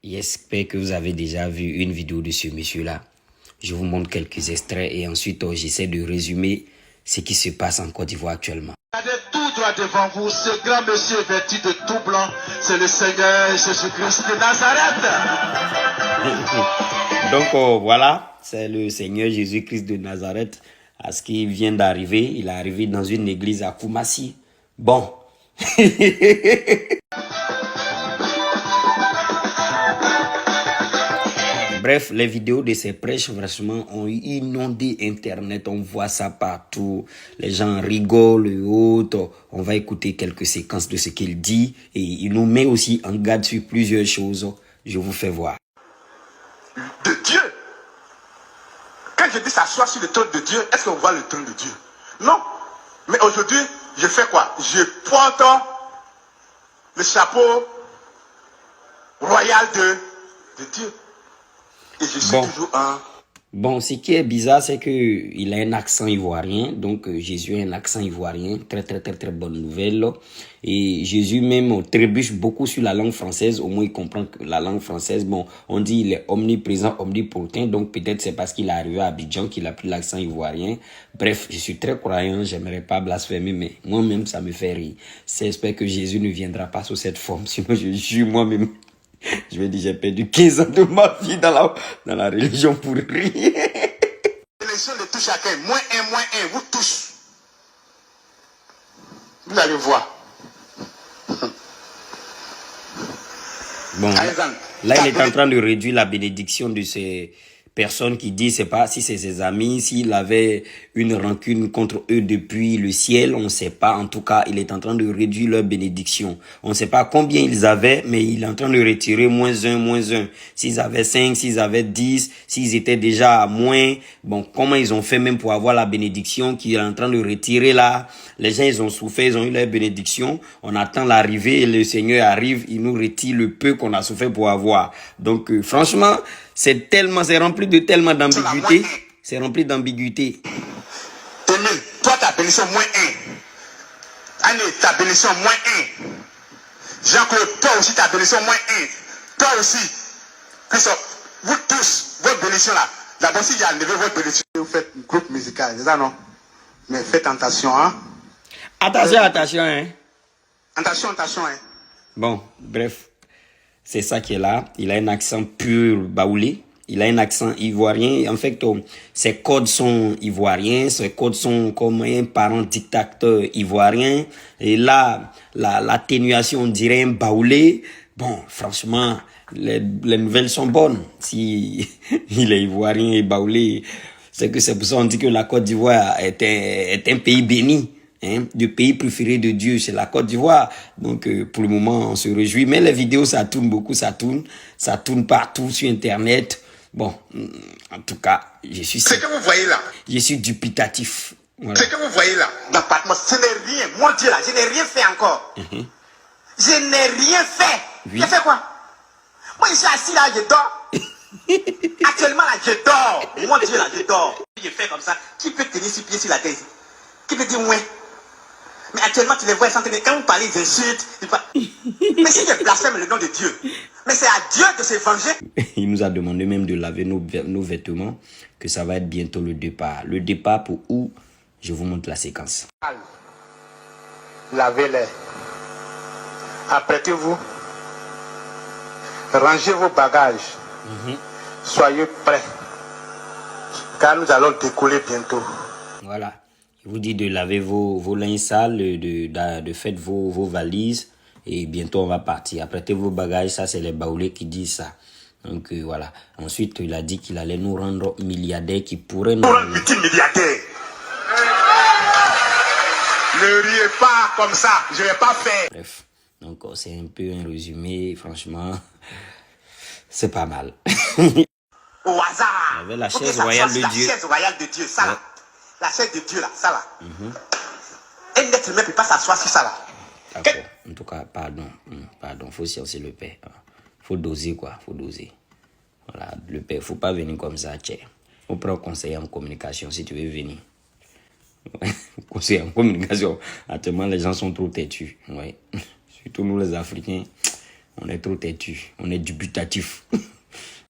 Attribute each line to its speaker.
Speaker 1: J'espère que vous avez déjà vu une vidéo de ce monsieur-là. Je vous montre quelques extraits et ensuite j'essaie de résumer ce qui se passe en Côte d'Ivoire actuellement.
Speaker 2: Regardez tout droit devant vous, ce grand monsieur vêtu de tout blanc, c'est le Seigneur Jésus-Christ de Nazareth.
Speaker 1: Donc voilà, c'est le Seigneur Jésus-Christ de Nazareth. À ce qu'il vient d'arriver, il est arrivé dans une église à Koumassi. Bon. Bref, les vidéos de ces prêches, franchement, ont inondé Internet. On voit ça partout. Les gens rigolent et autres. On va écouter quelques séquences de ce qu'il dit. Et il nous met aussi en garde sur plusieurs choses. Je vous fais voir.
Speaker 2: De Dieu. Quand je dis s'asseoir sur le trône de Dieu, est-ce qu'on voit le trône de Dieu? Non. Mais aujourd'hui, je fais quoi? Je porte le chapeau royal de Dieu. Et je suis toujours un...
Speaker 1: Bon, ce qui est bizarre, c'est qu'il a un accent ivoirien. Donc, Jésus a un accent ivoirien. Très bonne nouvelle. Et Jésus même trébuche beaucoup sur la langue française. Au moins, il comprend que la langue française, bon, on dit il est omniprésent, omnipotent. Donc, peut-être c'est parce qu'il est arrivé à Abidjan qu'il a pris l'accent ivoirien. Bref, je suis très croyant. J'aimerais pas blasphémer, mais moi-même, ça me fait rire. J'espère que Jésus ne viendra pas sous cette forme. Sinon, je jure moi-même. Je vais dire, j'ai perdu 15 ans de ma vie dans la religion pour rien.
Speaker 2: L'élection de tout chacun, moins un, vous tous. Vous allez voir.
Speaker 1: Bon, là, il est en train de réduire la bénédiction de ces personnes qui disent, c'est pas si c'est ses amis, s'il avait une rancune contre eux depuis le ciel, on ne sait pas. En tout cas, il est en train de réduire leur bénédiction. On ne sait pas combien ils avaient, mais il est en train de retirer -1. S'ils avaient 5, s'ils avaient 10, s'ils étaient déjà à moins. Bon, comment ils ont fait même pour avoir la bénédiction qu'il est en train de retirer là? Les gens, ils ont souffert, ils ont eu leur bénédiction. On attend l'arrivée et le Seigneur arrive, il nous retire le peu qu'on a souffert pour avoir. Donc, franchement, c'est rempli de tellement d'ambiguïté. C'est rempli d'ambiguïté.
Speaker 2: Emile, toi, ta bénédiction -1. Anne, ta bénédiction -1. Jean-Claude, toi aussi, ta bénédiction -1. Toi aussi. Christophe, vous tous, votre bénédiction là. D'abord, si j'ai enlevé votre bénédiction, vous faites un groupe musical, c'est ça, non? Mais faites attention, hein?
Speaker 1: Attention, hein?
Speaker 2: Attention, hein?
Speaker 1: Bon, bref. C'est ça qui est là. Il a un accent pur baoulé. Il a un accent ivoirien. En fait, ses codes sont ivoiriens. Ses codes sont comme un parent dictateur ivoirien. Et là, l'atténuation, on dirait un baoulé. Bon, franchement, les nouvelles sont bonnes. Si il est ivoirien et baoulé, c'est pour ça qu'on dit que la Côte d'Ivoire est un pays béni. Le pays préféré de Dieu, c'est la Côte d'Ivoire. Donc, pour le moment, on se réjouit. Mais les vidéos, ça tourne beaucoup, ça tourne partout sur Internet. Bon, en tout cas, je suis...
Speaker 2: Ce que vous voyez là.
Speaker 1: Je suis dubitatif. Voilà.
Speaker 2: Ce que vous voyez là, l'appartement, ce n'est rien. Mon Dieu là, je n'ai rien fait encore. Je n'ai rien fait. Oui. J'ai fait quoi? Moi, je suis assis là, je dors. Actuellement là, je dors. Mon Dieu là, je dors. Je fais comme ça. Qui peut tenir ses pieds sur la tête? Qui peut dire ouais? Mais actuellement, tu les vois, quand vous parlez, ils insultent. Mais si je blasphème le nom de Dieu, mais c'est à Dieu de se venger.
Speaker 1: Il nous a demandé même de laver nos vêtements, que ça va être bientôt le départ. Le départ pour où? Je vous montre la séquence.
Speaker 2: Lavez-les. Apprêtez-vous. Rangez vos bagages. Soyez prêts. Car nous allons décoller bientôt.
Speaker 1: Voilà. Il vous dit de laver vos linges sales, de faire vos valises. Et bientôt, on va partir. Apprêtez vos bagages. Ça, c'est les baoulés qui disent ça. Donc, voilà. Ensuite, il a dit qu'il allait nous rendre milliardaires qui pourraient nous...
Speaker 2: Pour un petit milliardaire. Ne riez pas comme ça. Je ne vais pas faire.
Speaker 1: Bref. Donc, c'est un peu un résumé. Franchement, c'est pas mal.
Speaker 2: Au hasard.
Speaker 1: Il y avait la chaise royale de Dieu.
Speaker 2: La chaise royale de Dieu, ça là. La chaise de Dieu là, ça là. Un être humain ne peut pas s'asseoir sur ça là.
Speaker 1: D'accord. En tout cas, pardon. Faut chercher le père. Faut doser quoi. Faut doser. Voilà. Le père, faut pas venir comme ça, tiens. On prend conseiller en communication si tu veux venir. Conseiller en communication. Actuellement, les gens sont trop têtus. Ouais. Surtout nous les Africains. On est trop têtu. On est dubitatif.